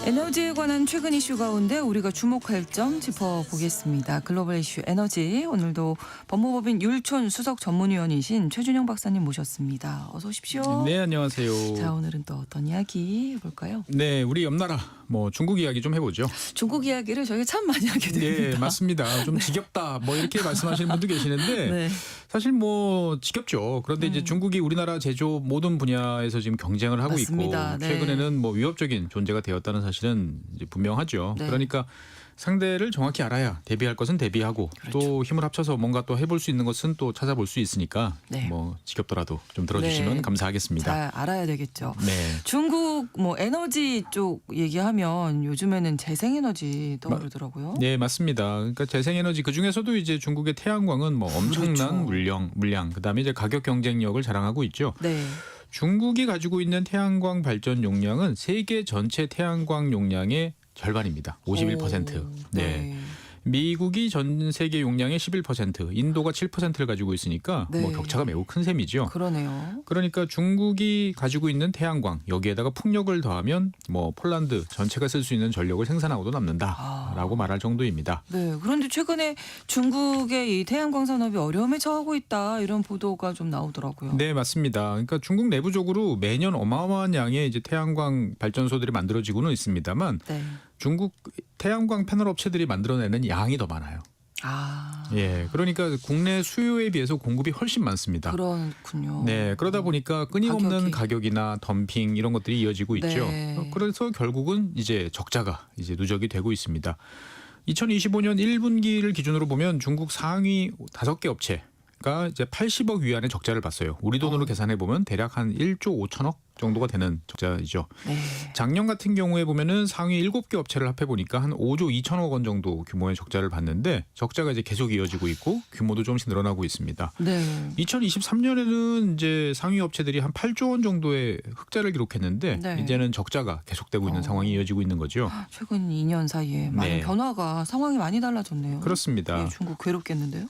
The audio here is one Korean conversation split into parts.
에너지에 관한 최근 이슈 가운데 우리가 주목할 점 짚어보겠습니다. 글로벌 이슈 에너지, 오늘도 법무법인 율촌 수석 전문위원이신 최준영 박사님 모셨습니다. 어서 오십시오. 네, 안녕하세요. 자, 오늘은 또 어떤 이야기 해볼까요? 네, 우리 옆나라 중국 이야기 좀 해보죠. 중국 이야기를 저희가 참 많이 하게 됩니다. 네, 맞습니다. 좀 지겹다 이렇게 말씀하시는 분도 계시는데 네. 사실 지겹죠. 그런데 이제 중국이 우리나라 제조업 모든 분야에서 지금 경쟁을 하고 맞습니다. 있고 네. 최근에는 위협적인 존재가 되었다는 사실은 이제 분명하죠. 네. 그러니까 상대를 정확히 알아야 대비할 것은 대비하고 그렇죠. 또 힘을 합쳐서 뭔가 또 해볼 수 있는 것은 또 찾아볼 수 있으니까 네. 지겹더라도 좀 들어주시면 네. 감사하겠습니다. 잘 알아야 되겠죠. 네. 중국 에너지 쪽 얘기하면 요즘에는 재생에너지 떠오르더라고요. 네, 맞습니다. 그러니까 재생에너지 그 중에서도 이제 중국의 태양광은 엄청난 그렇죠. 물량, 그다음에 이제 가격 경쟁력을 자랑하고 있죠. 네. 중국이 가지고 있는 태양광 발전 용량은 세계 전체 태양광 용량의 절반입니다. 51%. 오, 네. 미국이 전 세계 용량의 11%, 인도가 7%를 가지고 있으니까 네. 격차가 매우 큰 셈이죠. 그러네요. 그러니까 중국이 가지고 있는 태양광 여기에다가 풍력을 더하면 폴란드 전체가 쓸 수 있는 전력을 생산하고도 남는다라고 말할 정도입니다. 네. 그런데 최근에 중국의 이 태양광 산업이 어려움에 처하고 있다, 이런 보도가 좀 나오더라고요. 네, 맞습니다. 그러니까 중국 내부적으로 매년 어마어마한 양의 이제 태양광 발전소들이 만들어지고는 있습니다만 네. 중국 태양광 패널 업체들이 만들어내는 양이 더 많아요. 아. 예, 그러니까 국내 수요에 비해서 공급이 훨씬 많습니다. 그렇군요. 네, 그러다 보니까 끊임없는 가격이나 덤핑 이런 것들이 이어지고 있죠. 네. 그래서 결국은 이제 적자가 이제 누적이 되고 있습니다. 2025년 1분기를 기준으로 보면 중국 상위 5개 업체가 이제 80억 위안의 적자를 봤어요. 우리 돈으로 계산해 보면 대략 한 1조 5천억 정도가 되는 적자이죠. 네. 작년 같은 경우에 보면은 상위 7개 업체를 합해 보니까 한 5조 2천억 원 정도 규모의 적자를 봤는데 적자가 이제 계속 이어지고 있고 규모도 조금씩 늘어나고 있습니다. 네. 2023년에는 이제 상위 업체들이 한 8조 원 정도의 흑자를 기록했는데 네. 이제는 적자가 계속되고 있는 상황이 이어지고 있는 거죠. 최근 2년 사이에 많은 네. 변화가, 상황이 많이 달라졌네요. 그렇습니다. 예, 중국 괴롭겠는데요?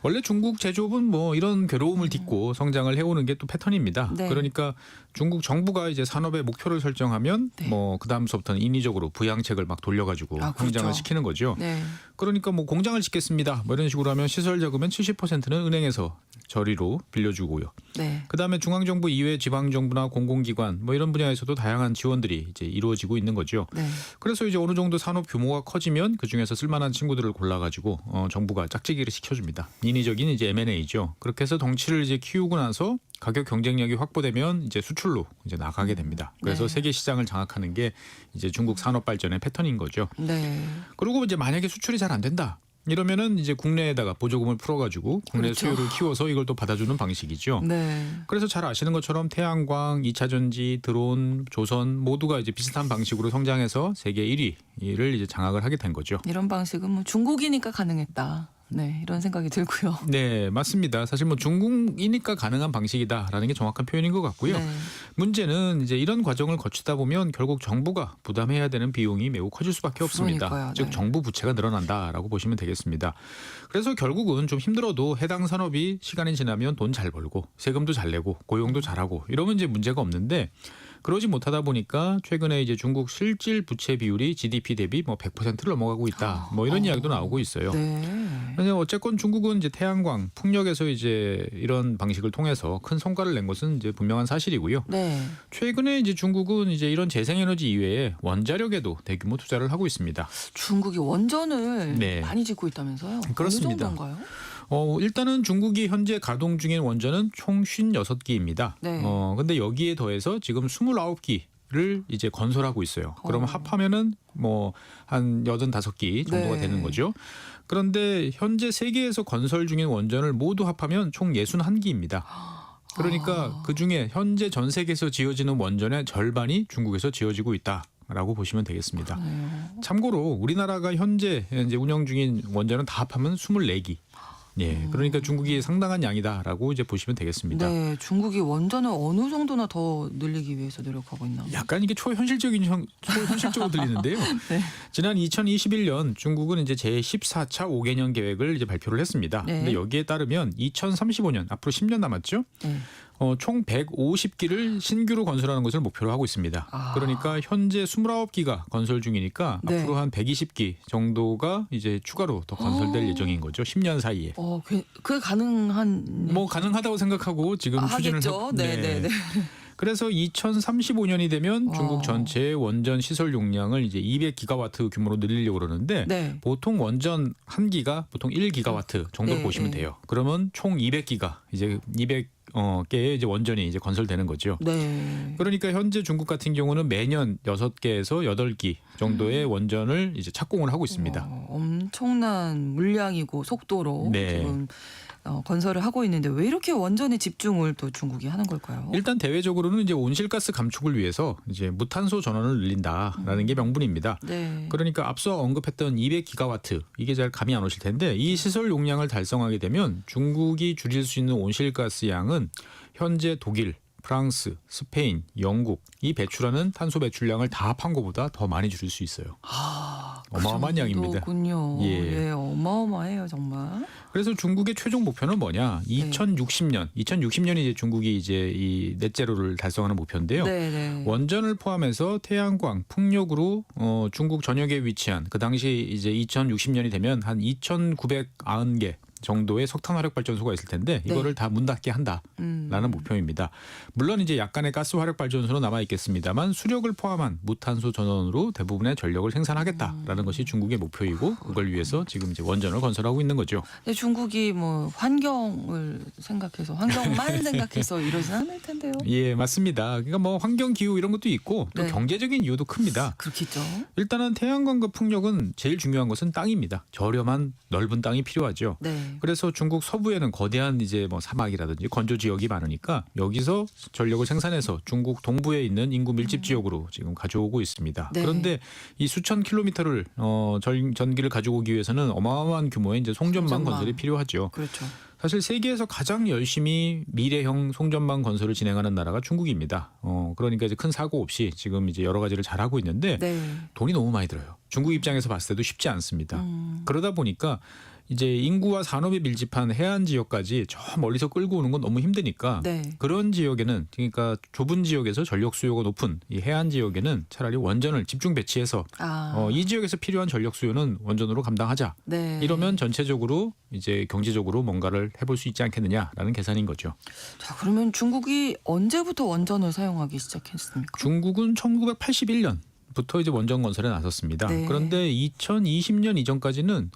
원래 중국 제조업은 이런 괴로움을 딛고 성장을 해오는 게 또 패턴입니다. 네. 그러니까 중국 정부가 이제 산업의 목표를 설정하면 네. 그 다음서부터는 인위적으로 부양책을 막 돌려가지고 그렇죠. 성장을 시키는 거죠. 네. 그러니까 공장을 짓겠습니다. 이런 식으로 하면 시설 자금은 70%는 은행에서 저리로 빌려주고요. 네. 그다음에 중앙정부 이외 지방정부나 공공기관 이런 분야에서도 다양한 지원들이 이제 이루어지고 있는 거죠. 네. 그래서 이제 어느 정도 산업 규모가 커지면 그 중에서 쓸만한 친구들을 골라가지고 정부가 짝짓기를 시켜줍니다. 인위적인 이제 M&A죠. 그렇게 해서 덩치를 이제 키우고 나서 가격 경쟁력이 확보되면 이제 수출로 이제 나가게 됩니다. 그래서 네. 세계 시장을 장악하는 게 이제 중국 산업 발전의 패턴인 거죠. 네. 그리고 이제 만약에 수출이 잘 안 된다. 이러면은 이제 국내에다가 보조금을 풀어가지고 국내 그렇죠. 수요를 키워서 이걸 또 받아주는 방식이죠. 네. 그래서 잘 아시는 것처럼 태양광, 2차 전지, 드론, 조선 모두가 이제 비슷한 방식으로 성장해서 세계 1위를 이제 장악을 하게 된 거죠. 이런 방식은 중국이니까 가능했다. 네, 이런 생각이 들고요. 네, 맞습니다. 사실 중국이니까 가능한 방식이다라는 게 정확한 표현인 것 같고요. 네. 문제는 이제 이런 과정을 거치다 보면 결국 정부가 부담해야 되는 비용이 매우 커질 수밖에 없습니다. 그러니까요. 즉 네. 정부 부채가 늘어난다라고 보시면 되겠습니다. 그래서 결국은 좀 힘들어도 해당 산업이 시간이 지나면 돈 잘 벌고 세금도 잘 내고 고용도 잘하고 이러면 이제 문제가 없는데 그러지 못하다 보니까 최근에 이제 중국 실질 부채 비율이 GDP 대비 100%를 넘어가고 있다. 이런 이야기도 나오고 있어요. 네. 그래서 어쨌건 중국은 이제 태양광, 풍력에서 이제 이런 방식을 통해서 큰 성과를 낸 것은 이제 분명한 사실이고요. 네. 최근에 이제 중국은 이제 이런 재생에너지 이외에 원자력에도 대규모 투자를 하고 있습니다. 중국이 원전을 네. 많이 짓고 있다면서요? 그렇습니다. 어느 정도인가요? 일단은 중국이 현재 가동 중인 원전은 총 56기입니다. 네. 근데 여기에 더해서 지금 29기를 이제 건설하고 있어요. 그러면 합하면은 한 85기 정도가 네. 되는 거죠. 그런데 현재 세계에서 건설 중인 원전을 모두 합하면 총 61기입니다. 그러니까 그중에 현재 전 세계에서 지어지는 원전의 절반이 중국에서 지어지고 있다라고 보시면 되겠습니다. 참고로 우리나라가 현재 이제 운영 중인 원전은 다 합하면 24기. 예, 그러니까 중국이 상당한 양이다라고 이제 보시면 되겠습니다. 네, 중국이 원전을 어느 정도나 더 늘리기 위해서 노력하고 있나? 약간 이게 초현실적으로 들리는데요. 네. 지난 2021년 중국은 이제 제14차 5개년 계획을 이제 발표를 했습니다. 네. 근데 여기에 따르면 2035년 앞으로 10년 남았죠. 네. 총 150기를 신규로 건설하는 것을 목표로 하고 있습니다. 아. 그러니까 현재 29기가 건설 중이니까 네. 앞으로 한 120기 정도가 이제 추가로 더 건설될 예정인 거죠. 10년 사이에. 그게 가능한 뭐 가능하다고 생각하고 지금 추진을 하겠죠. 네. 그래서 2035년이 되면 와. 중국 전체의 원전 시설 용량을 이제 200기가와트 규모로 늘리려고 그러는데 네. 보통 원전 한 기가 보통 1기가와트 정도로 네, 보시면 네. 돼요. 그러면 총 200기가 이제 200개의 이제 원전이 이제 건설되는 거죠. 네. 그러니까 현재 중국 같은 경우는 매년 6개에서 8기 정도의 원전을 이제 착공을 하고 있습니다. 엄청난 물량이고 속도로 네. 지금 건설을 하고 있는데 왜 이렇게 원전에 집중을 또 중국이 하는 걸까요? 일단 대외적으로는 이제 온실가스 감축을 위해서 이제 무탄소 전원을 늘린다라는 게 명분입니다. 네. 그러니까 앞서 언급했던 200기가와트 이게 잘 감이 안 오실 텐데 이 시설 용량을 달성하게 되면 중국이 줄일 수 있는 온실가스 양은 현재 독일, 프랑스, 스페인, 영국 이 배출하는 탄소 배출량을 다 합한 것보다 더 많이 줄일 수 있어요. 어마어마한 양입니다. 그렇군요. 예. 예, 어마어마해요 정말. 그래서 중국의 최종 목표는 뭐냐? 2060년이 이제 중국이 이제 이 넷제로를 달성하는 목표인데요. 네. 원전을 포함해서 태양광, 풍력으로 중국 전역에 위치한 그 당시 이제 2060년이 되면 한 2,990개 정도의 석탄 화력 발전소가 있을 텐데 이거를 다 문 닫게 한다라는 목표입니다. 물론 이제 약간의 가스 화력 발전소는 남아 있겠습니다만 수력을 포함한 무탄소 전원으로 대부분의 전력을 생산하겠다라는 것이 중국의 목표이고 그걸 위해서 지금 이제 원전을 건설하고 있는 거죠. 근데 중국이 뭐 환경만 생각해서 이러진 않을 텐데요. 예, 맞습니다. 그러니까 뭐 환경 기후 이런 것도 있고 또 네. 경제적인 이유도 큽니다. 그렇겠죠. 일단은 태양광과 풍력은 제일 중요한 것은 땅입니다. 저렴한 넓은 땅이 필요하죠. 네. 그래서 중국 서부에는 거대한 이제 뭐 사막이라든지 건조 지역이 많으니까 여기서 전력을 생산해서 중국 동부에 있는 인구 밀집 지역으로 지금 가져오고 있습니다. 네. 그런데 이 수천 킬로미터를 전기를 가져오기 위해서는 어마어마한 규모의 이제 송전망 건설이 필요하죠. 그렇죠. 사실 세계에서 가장 열심히 미래형 송전망 건설을 진행하는 나라가 중국입니다. 그러니까 이제 큰 사고 없이 지금 이제 여러 가지를 잘하고 있는데 네. 돈이 너무 많이 들어요. 중국 입장에서 봤을 때도 쉽지 않습니다. 그러다 보니까 이제 인구와 산업이 밀집한 해안 지역까지 저 멀리서 끌고 오는 건 너무 힘드니까 네. 그런 지역에는 그러니까 좁은 지역에서 전력 수요가 높은 이 해안 지역에는 차라리 원전을 집중 배치해서 이 지역에서 필요한 전력 수요는 원전으로 감당하자. 네. 이러면 전체적으로 이제 경제적으로 뭔가를 해볼 수 있지 않겠느냐라는 계산인 거죠. 자, 그러면 중국이 언제부터 원전을 사용하기 시작했습니까? 중국은 1981년 부터 이제 원전 건설에 나섰습니다. 네. 그런데 2020년 이전까지는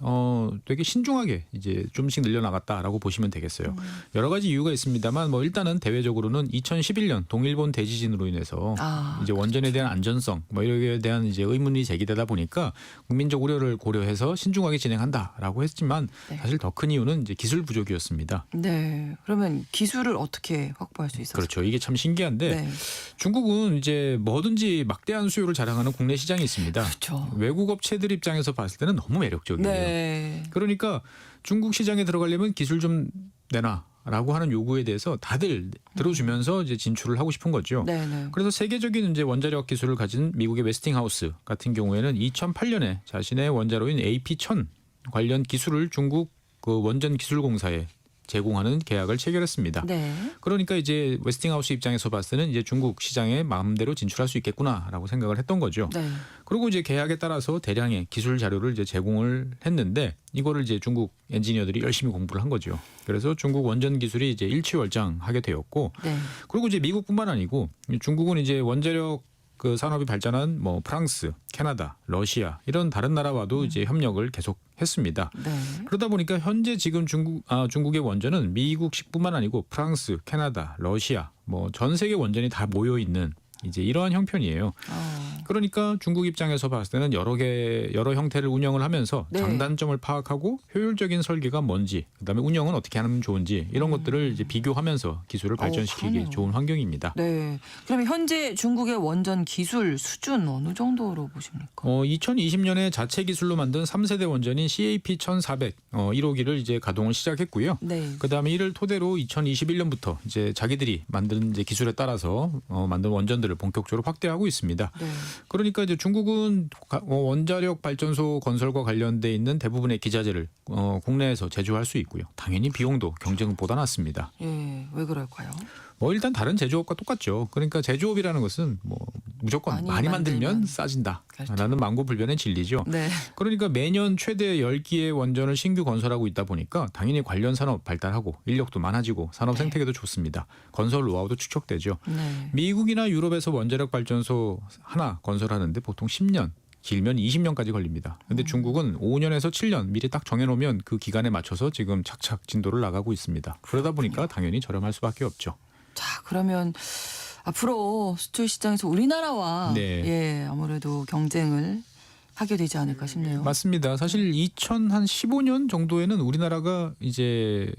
되게 신중하게 이제 좀씩 늘려나갔다라고 보시면 되겠어요. 여러 가지 이유가 있습니다만 뭐 일단은 대외적으로는 2011년 동일본 대지진으로 인해서 이제 원전에 대한 안전성 뭐 이런 대한 이제 의문이 제기되다 보니까 국민적 우려를 고려해서 신중하게 진행한다라고 했지만 네. 사실 더 큰 이유는 이제 기술 부족이었습니다. 네. 그러면 기술을 어떻게 확보할 수 있었을까요? 그렇죠. 이게 참 신기한데 네. 중국은 이제 뭐든지 막대한 수요를 자랑하는 국내 시장이 있습니다. 그렇죠. 외국 업체들 입장에서 봤을 때는 너무 매력적이에요. 네. 그러니까 중국 시장에 들어가려면 기술 좀 내놔라고 하는 요구에 대해서 다들 들어주면서 이제 진출을 하고 싶은 거죠. 네. 그래서 세계적인 이제 원자력 기술을 가진 미국의 웨스팅하우스 같은 경우에는 2008년에 자신의 원자로인 AP1000 관련 기술을 중국 그 원전 기술공사에 제공하는 계약을 체결했습니다. 네. 그러니까 이제 웨스팅하우스 입장에서 봤을 때는 이제 중국 시장에 마음대로 진출할 수 있겠구나라고 생각을 했던 거죠. 네. 그리고 이제 계약에 따라서 대량의 기술 자료를 이제 제공을 했는데 이거를 이제 중국 엔지니어들이 열심히 공부를 한 거죠. 그래서 중국 원전 기술이 이제 일취월장하게 되었고, 네. 그리고 이제 미국뿐만 아니고 중국은 이제 원자력 그 산업이 발전한 뭐 프랑스, 캐나다, 러시아 이런 다른 나라와도 이제 협력을 계속했습니다. 네. 그러다 보니까 현재 지금 중국의 원전은 미국식뿐만 아니고 프랑스, 캐나다, 러시아 뭐 전 세계 원전이 다 모여 있는 이제 이러한 형편이에요. 그러니까 중국 입장에서 봤을 때는 여러 형태를 운영을 하면서 네. 장단점을 파악하고 효율적인 설계가 뭔지, 그다음에 운영은 어떻게 하면 좋은지 이런 것들을 이제 비교하면서 기술을 발전시키기 그러네요. 좋은 환경입니다. 네. 그러면 현재 중국의 원전 기술 수준 어느 정도로 보십니까? 2020년에 자체 기술로 만든 3세대 원전인 CAP1400 1호기를 이제 가동을 시작했고요. 네. 그다음에 이를 토대로 2021년부터 이제 자기들이 만든 이제 기술에 따라서 만든 원전들을 본격적으로 확대하고 있습니다. 네. 그러니까 이제 중국은 원자력 발전소 건설과 관련돼 있는 대부분의 기자재를 국내에서 제조할 수 있고요. 당연히 비용도 경쟁보다 낮습니다. 예, 왜 그럴까요? 뭐 일단 다른 제조업과 똑같죠. 그러니까 제조업이라는 것은 뭐 무조건 많이 만들면 싸진다. 그렇죠. 라는 만고불변의 진리죠. 네. 그러니까 매년 최대 10기의 원전을 신규 건설하고 있다 보니까 당연히 관련 산업 발달하고 인력도 많아지고 산업 네. 생태계도 좋습니다. 건설 노하우도 축적되죠. 네. 미국이나 유럽에서 원자력 발전소 하나 건설하는데 보통 10년, 길면 20년까지 걸립니다. 근데 중국은 5년에서 7년 미리 딱 정해놓으면 그 기간에 맞춰서 지금 착착 진도를 나가고 있습니다. 그러다 보니까 당연히 저렴할 수밖에 없죠. 자, 그러면 앞으로 수출 시장에서 우리나라와 네. 예, 아무래도 경쟁을 하게 되지 않을까 싶네요. 맞습니다. 사실 2015년 정도에는 우리나라가 이제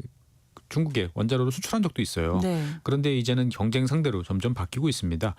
중국에 원자로를 수출한 적도 있어요. 네. 그런데 이제는 경쟁 상대로 점점 바뀌고 있습니다.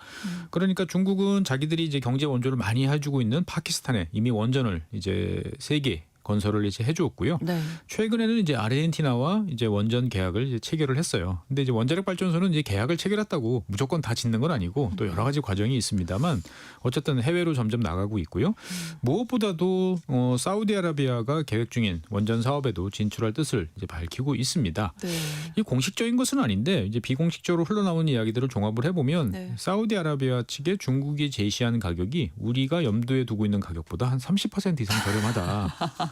그러니까 중국은 자기들이 이제 경제 원조를 많이 해주고 있는 파키스탄에 이미 원전을 이제 3개 건설을 이제 해주었고요. 네. 최근에는 이제 아르헨티나와 이제 원전 계약을 이제 체결을 했어요. 근데 이제 원자력 발전소는 이제 계약을 체결했다고 무조건 다 짓는 건 아니고 또 여러 가지 과정이 있습니다만 어쨌든 해외로 점점 나가고 있고요. 무엇보다도 사우디아라비아가 계획 중인 원전 사업에도 진출할 뜻을 이제 밝히고 있습니다. 네. 이 공식적인 것은 아닌데 이제 비공식적으로 흘러나오는 이야기들을 종합을 해보면 네. 사우디아라비아 측에 중국이 제시한 가격이 우리가 염두에 두고 있는 가격보다 한 30% 이상 저렴하다.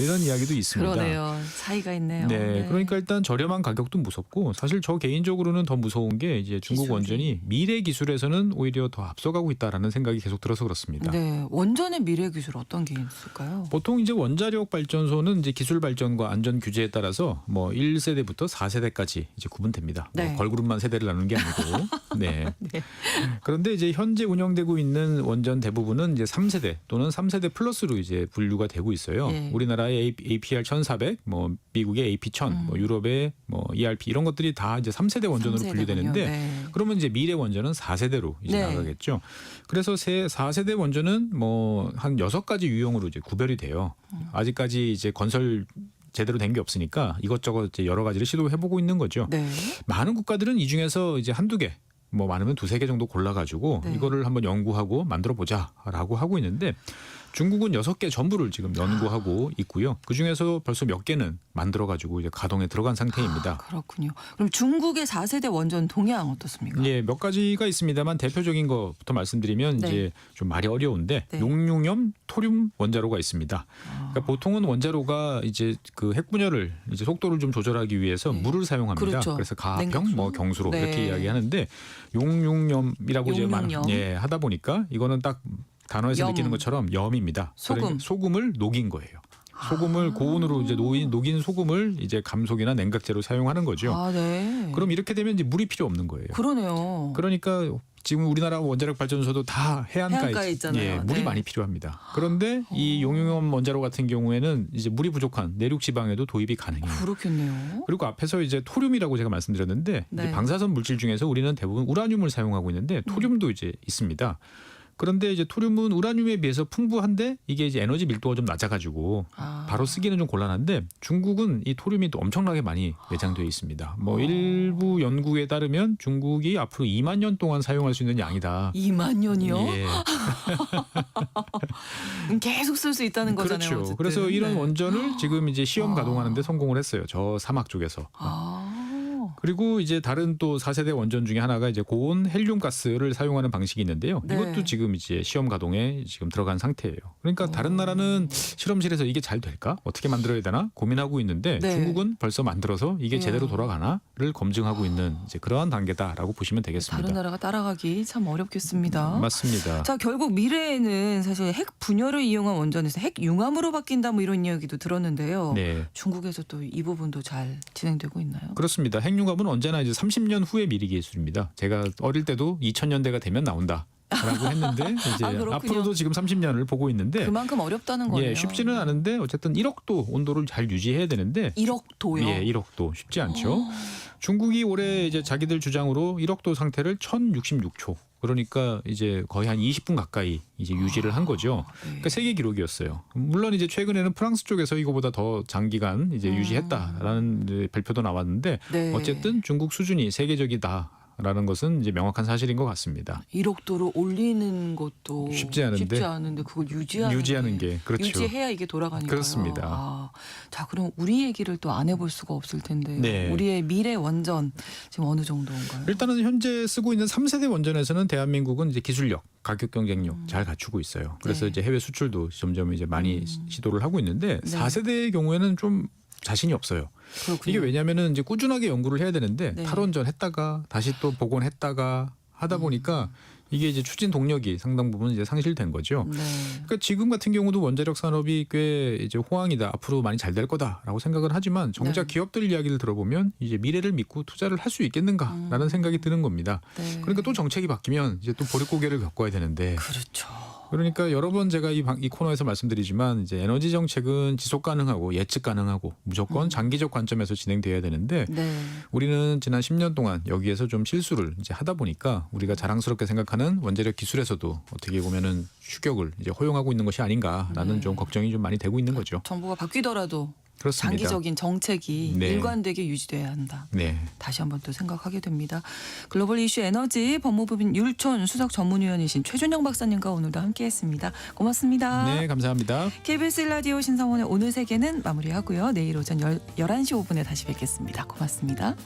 이런 이야기도 있습니다. 그러네요. 차이가 있네요. 네, 그러니까 일단 저렴한 가격도 무섭고 사실 저 개인적으로는 더 무서운 게 이제 중국 기술이. 원전이 미래 기술에서는 오히려 더 앞서가고 있다라는 생각이 계속 들어서 그렇습니다. 네. 원전의 미래 기술 어떤 게 있을까요? 보통 이제 원자력 발전소는 이제 기술 발전과 안전 규제에 따라서 뭐 1세대부터 4세대까지 이제 구분됩니다. 네. 뭐 걸그룹만 세대를 나누는 게 아니고. 네. 네. 그런데 이제 현재 운영되고 있는 원전 대부분은 이제 3세대 또는 3세대 플러스로 이제 분류가 되고 있어요. 예. 우리나라의 APR 1400, 뭐 미국의 AP 1000, 뭐 유럽의 뭐 ERP 이런 것들이 다 이제 3세대 원전으로 3세대군요. 분류되는데 네. 그러면 이제 미래 원전은 4세대로 이제 네. 나가겠죠. 그래서 4세대 원전은 뭐 한 6가지 유형으로 이제 구별이 돼요. 아직까지 이제 건설 제대로 된 게 없으니까 이것저것 이제 여러 가지를 시도해보고 있는 거죠. 네. 많은 국가들은 이 중에서 이제 한두 개, 뭐 많으면 2-3개 정도 골라가지고 네. 이거를 한번 연구하고 만들어 보자라고 하고 있는데 중국은 6개 전부를 지금 연구하고 있고요. 그 중에서 벌써 몇 개는 만들어가지고 이제 가동에 들어간 상태입니다. 그렇군요. 그럼 중국의 4세대 원전 동향 어떻습니까? 예, 몇 가지가 있습니다만 대표적인 것부터 말씀드리면 네. 이제 좀 말이 어려운데 네. 용융염 토륨 원자로가 있습니다. 그러니까 보통은 원자로가 이제 그 핵 분열을 이제 속도를 좀 조절하기 위해서 네. 물을 사용합니다. 그렇죠. 그래서 가평, 냉각수. 뭐 경수로 네. 이렇게 이야기하는데 용융염이라고 이제 용융염. 예, 하다 보니까 이거는 딱 단어에서 염. 느끼는 것처럼 염입니다. 소금. 그러니까 소금을 녹인 거예요. 소금을 고온으로 이제 녹인 소금을 이제 감속이나 냉각제로 사용하는 거죠. 아, 네. 그럼 이렇게 되면 이제 물이 필요 없는 거예요. 그러네요. 그러니까 지금 우리나라 원자력 발전소도 다 해안가에 있잖아요. 예, 물이 네. 많이 필요합니다. 그런데 이 용융염 원자로 같은 경우에는 이제 물이 부족한 내륙 지방에도 도입이 가능해요. 그렇겠네요. 그리고 앞에서 이제 토륨이라고 제가 말씀드렸는데 네. 이제 방사선 물질 중에서 우리는 대부분 우라늄을 사용하고 있는데 토륨도 이제 있습니다. 그런데 이제 토륨은 우라늄에 비해서 풍부한데 이게 이제 에너지 밀도가 좀 낮아가지고 바로 쓰기는 좀 곤란한데 중국은 이 토륨이 또 엄청나게 많이 내장되어 있습니다. 뭐 일부 연구에 따르면 중국이 앞으로 2만 년 동안 사용할 수 있는 양이다. 2만 년이요? 예, 계속 쓸 수 있다는 거잖아요. 그렇죠. 어쨌든. 그래서 이런 네. 원전을 지금 이제 시험 아. 가동하는데 성공을 했어요. 저 사막 쪽에서. 아. 그리고 이제 다른 또 4세대 원전 중에 하나가 이제 고온 헬륨 가스를 사용하는 방식이 있는데요. 네. 이것도 지금 이제 시험 가동에 지금 들어간 상태예요. 그러니까 다른 나라는 실험실에서 이게 잘 될까? 어떻게 만들어야 되나? 고민하고 있는데 네. 중국은 벌써 만들어서 이게 이야. 제대로 돌아가나를 검증하고 있는 이제 그러한 단계다라고 보시면 되겠습니다. 다른 나라가 따라가기 참 어렵겠습니다. 맞습니다. 자, 결국 미래에는 사실 핵 분열을 이용한 원전에서 핵 융합으로 바뀐다 뭐 이런 이야기도 들었는데요. 네. 중국에서 또 이 부분도 잘 진행되고 있나요? 그렇습니다. 핵융합은 언제나 이제 30년 후의 미래 기술입니다. 제가 어릴 때도 2000년대가 되면 나온다. 라고 했는데 이제 그렇군요. 앞으로도 지금 30년을 보고 있는데 그만큼 어렵다는 거예요. 예, 쉽지는 않은데 어쨌든 1억도 온도를 잘 유지해야 되는데 1억도요. 예, 1억도 쉽지 않죠. 중국이 올해 이제 자기들 주장으로 1억도 상태를 1066초. 그러니까 이제 거의 한 20분 가까이 이제 유지를 한 거죠. 네. 그러니까 세계 기록이었어요. 물론 이제 최근에는 프랑스 쪽에서 이거보다 더 장기간 이제 유지했다라는 이제 발표도 나왔는데 네. 어쨌든 중국 수준이 세계적이다. 있다라는 것은 이제 명확한 사실인 것 같습니다. 1억 도로 올리는 것도 쉽지 않은데 그걸 유지하는 게 그렇죠. 유지해야 이게 돌아가니까요. 그렇습니다. 자, 그럼 우리 얘기를 또 안 해볼 수가 없을 텐데 네. 우리의 미래 원전 지금 어느 정도인가요? 일단은 현재 쓰고 있는 3세대 원전에서는 대한민국은 이제 기술력, 가격 경쟁력 잘 갖추고 있어요. 그래서 네. 이제 해외 수출도 점점 이제 많이 시도를 하고 있는데 네. 4세대의 경우에는 좀 자신이 없어요. 그렇군요. 이게 왜냐하면은 이제 꾸준하게 연구를 해야 되는데 네. 탈원전 했다가 다시 또 복원했다가 하다 보니까 이게 이제 추진 동력이 상당 부분 이제 상실된 거죠. 네. 그러니까 지금 같은 경우도 원자력 산업이 꽤 이제 호황이다, 앞으로 많이 잘 될 거다라고 생각을 하지만 정작 네. 기업들 이야기를 들어보면 이제 미래를 믿고 투자를 할 수 있겠는가라는 생각이 드는 겁니다. 네. 그러니까 또 정책이 바뀌면 이제 또 보릿고개를 겪어야 되는데 그렇죠. 그러니까 여러 번 제가 이 코너에서 말씀드리지만 이제 에너지 정책은 지속 가능하고 예측 가능하고 무조건 장기적 관점에서 진행돼야 되는데 네. 우리는 지난 10년 동안 여기에서 좀 실수를 이제 하다 보니까 우리가 자랑스럽게 생각하는 원자력 기술에서도 어떻게 보면은 추격을 이제 허용하고 있는 것이 아닌가라는 네. 좀 걱정이 좀 많이 되고 있는 거죠. 정부가 바뀌더라도 그렇습니다. 장기적인 정책이 네. 일관되게 유지돼야 한다. 네. 다시 한번 또 생각하게 됩니다. 글로벌 이슈 에너지 법무부인 율촌 수석 전문위원이신 최준영 박사님과 오늘도 함께했습니다. 고맙습니다. 네, 감사합니다. KBS 1라디오 신성원의 오늘 세계는 마무리하고요. 내일 오전 11시 5분에 다시 뵙겠습니다. 고맙습니다.